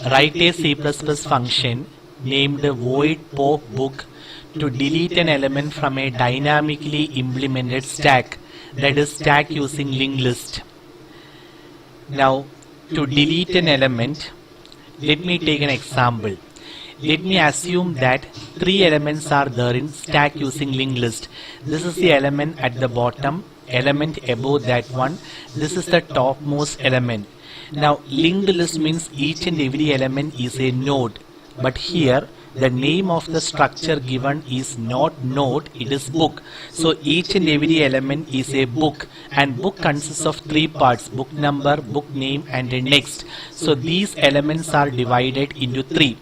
Write a C++ function named void pop book to delete an element from a dynamically implemented stack, that is stack using linked list. Now to delete an element, let me take an example. Let me assume that 3 elements are there in stack using linked list. This is the element at the bottom, element above that one. This is the topmost element. Now linked list means each and every element is a node, but here the name of the structure given is not node, it is book. So each and every element is a book, and book consists of 3 parts: book number, book name, and a next. So these elements are divided into 3: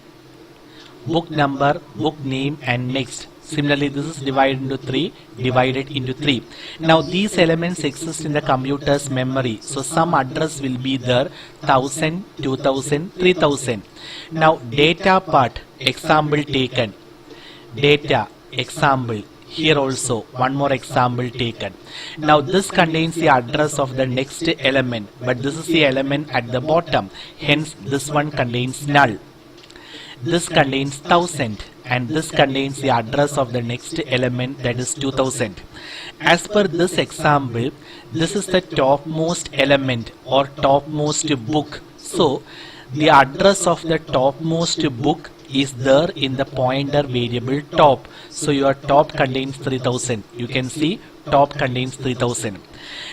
book number, book name, and next. Similarly, this is divided into 3. Now these elements exist in the computer's memory. So some address will be there: 1000, 2000, 3000. Now data part, example taken. Data, example. Here also one more example taken. Now this contains the address of the next element, but this is the element at the bottom. Hence this one contains null. This contains 1000, and this contains the address of the next element, that is 2000. As per this example, this is the topmost element or topmost book. So the address of the topmost book is there in the pointer variable top. So your top contains 3000. You can see top contains 3000.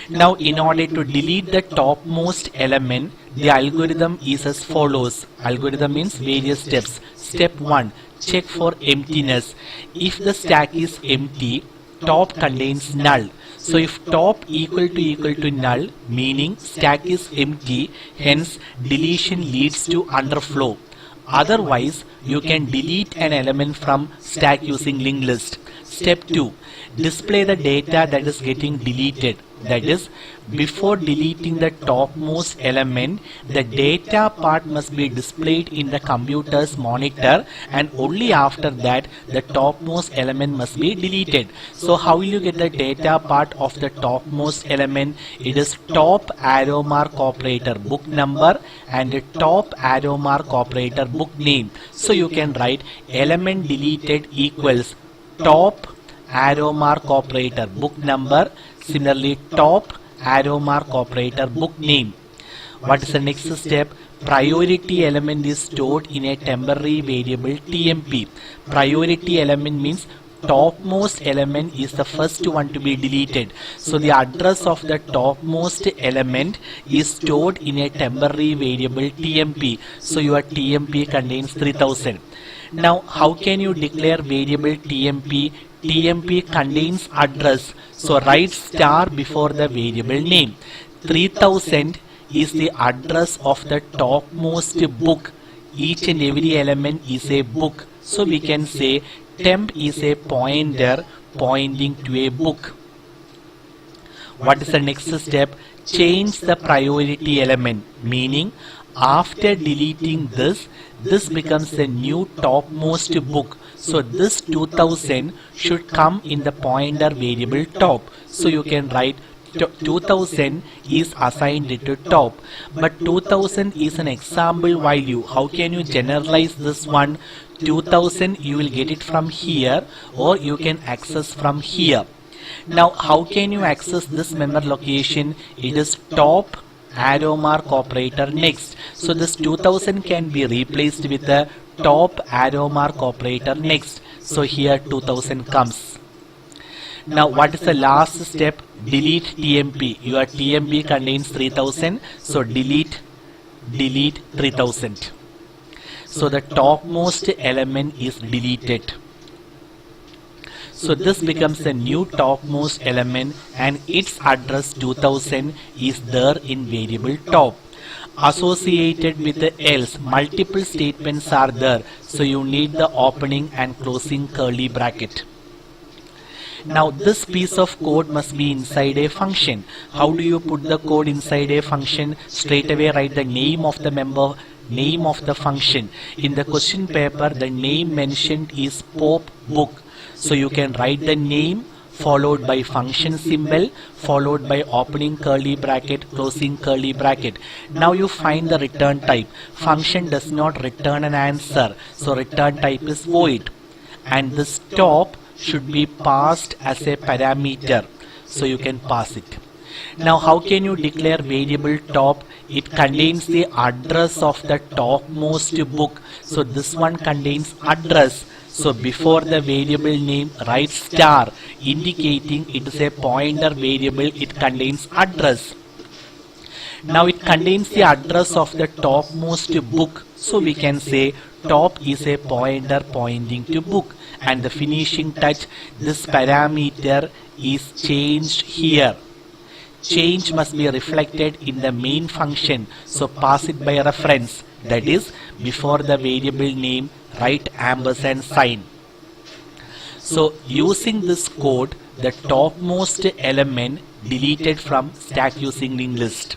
Now in order to delete the topmost element, the algorithm is as follows. Algorithm means various steps. Step 1, check for emptiness. If the stack is empty, top contains null. So if top equal to null, meaning stack is empty, hence deletion leads to underflow. Otherwise, you can delete an element from stack using linked list. Step 2, display the data that is getting deleted. That is, before deleting the topmost element, the data part must be displayed in the computer's monitor, and only after that the topmost element must be deleted. So how will you get the data part of the topmost element? It is top arrow mark operator book number and top arrow mark operator book name. So you can write element deleted equals top arrow mark operator book number, similarly top arrow mark operator book name. What is the next step? Priority element is stored in a temporary variable TMP. Priority element means topmost element is the first one to be deleted. So the address of the topmost element is stored in a temporary variable TMP. So your TMP contains 3000. Now how can you declare variable TMP? TMP contains address. So write star before the variable name. 3000 is the address of the topmost book. Each and every element is a book. So we can say temp is a pointer pointing to a book. What is the next step? Change the priority element, meaning after deleting this becomes the new topmost book. So this 2000 should come in the pointer variable top. So you can write 2000 is assigned to top, but 2000 is an example value. How can you generalize this one? 2000 you will get it from here, or you can access from here. Now how can you access this memory location? It is top arrow mark operator next. So this 2000 can be replaced with the top arrow mark operator next. So here 2000 comes. Now what is the last step? Delete TMP. Your TMP contains 3000. So delete 3000. So the topmost element is deleted. So this becomes the new topmost element, and its address 2000 is there in variable top. Associated with the else, multiple statements are there. So you need the opening and closing curly bracket. Now this piece of code must be inside a function. How do you put the code inside a function? Straight away write the name of the member, name of the function. In the question paper, the name mentioned is pop book. So you can write the name followed by function symbol, followed by opening curly bracket, closing curly bracket. Now you find the return type. Function does not return an answer, so return type is void. And this top should be passed as a parameter, so you can pass it. Now how can you declare variable top? It contains the address of the topmost book. So this one contains address. So before the variable name write star, indicating it is a pointer variable, it contains address. Now it contains the address of the topmost book. So we can say top is a pointer pointing to book. And the finishing touch, this parameter is changed here. Change must be reflected in the main function, so pass it by reference, that is before the variable name write ampersand sign. So using this code, the topmost element deleted from stack using linked list.